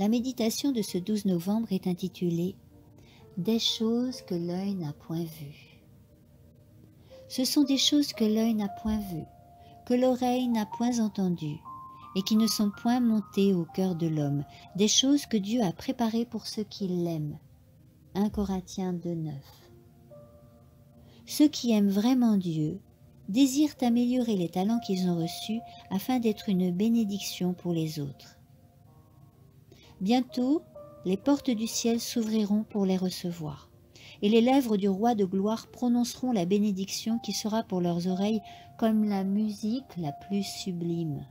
La méditation de ce 12 novembre est intitulée « Des choses que l'œil n'a point vues ». Ce sont des choses que l'œil n'a point vues, que l'oreille n'a point entendues, et qui ne sont point montées au cœur de l'homme, des choses que Dieu a préparées pour ceux qui l'aiment. 1 Corinthiens 2,9. Ceux qui aiment vraiment Dieu désirent améliorer les talents qu'ils ont reçus afin d'être une bénédiction pour les autres. Bientôt, les portes du ciel s'ouvriront pour les recevoir, et les lèvres du roi de gloire prononceront la bénédiction qui sera pour leurs oreilles comme la musique la plus sublime.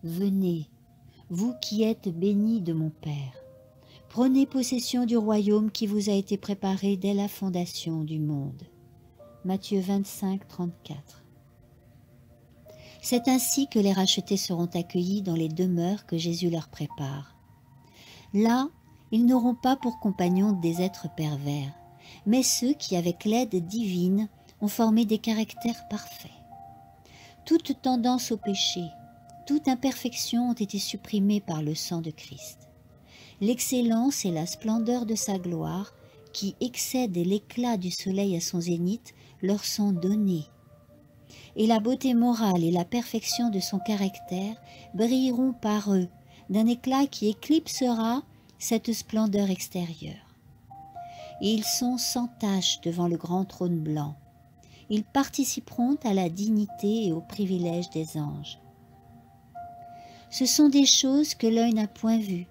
Venez, vous qui êtes bénis de mon Père, prenez possession du royaume qui vous a été préparé dès la fondation du monde. Matthieu 25, 34. C'est ainsi que les rachetés seront accueillis dans les demeures que Jésus leur prépare. Là, ils n'auront pas pour compagnons des êtres pervers, mais ceux qui, avec l'aide divine, ont formé des caractères parfaits. Toute tendance au péché, toute imperfection ont été supprimées par le sang de Christ. L'excellence et la splendeur de sa gloire, qui excède l'éclat du soleil à son zénith, leur sont données. Et la beauté morale et la perfection de son caractère brilleront par eux, d'un éclat qui éclipsera cette splendeur extérieure. Et ils sont sans tache devant le grand trône blanc. Ils participeront à la dignité et au privilège des anges. Ce sont des choses que l'œil n'a point vues,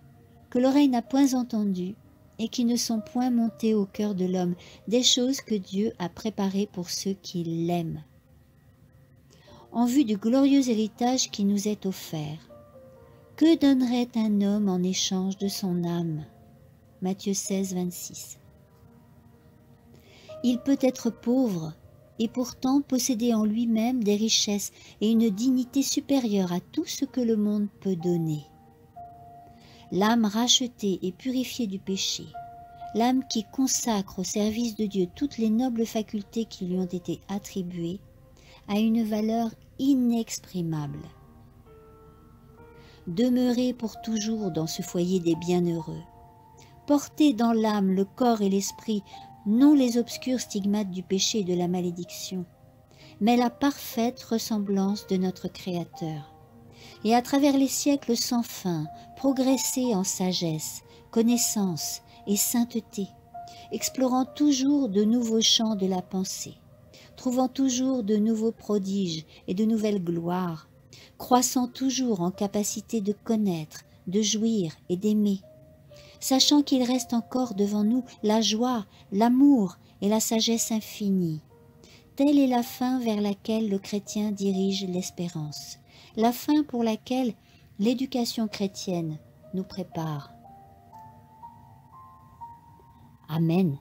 que l'oreille n'a point entendues, et qui ne sont point montées au cœur de l'homme, des choses que Dieu a préparées pour ceux qui l'aiment. En vue du glorieux héritage qui nous est offert, que donnerait un homme en échange de son âme? Matthieu 16, 26. Il peut être pauvre et pourtant posséder en lui-même des richesses et une dignité supérieure à tout ce que le monde peut donner. L'âme rachetée et purifiée du péché, l'âme qui consacre au service de Dieu toutes les nobles facultés qui lui ont été attribuées, a une valeur inexprimable. Demeurez pour toujours dans ce foyer des bienheureux. Portez dans l'âme, le corps et l'esprit, non les obscurs stigmates du péché et de la malédiction, mais la parfaite ressemblance de notre Créateur. Et à travers les siècles sans fin, progressez en sagesse, connaissance et sainteté, explorant toujours de nouveaux champs de la pensée, trouvant toujours de nouveaux prodiges et de nouvelles gloires, croissant toujours en capacité de connaître, de jouir et d'aimer, sachant qu'il reste encore devant nous la joie, l'amour et la sagesse infinie. Telle est la fin vers laquelle le chrétien dirige l'espérance, la fin pour laquelle l'éducation chrétienne nous prépare. Amen.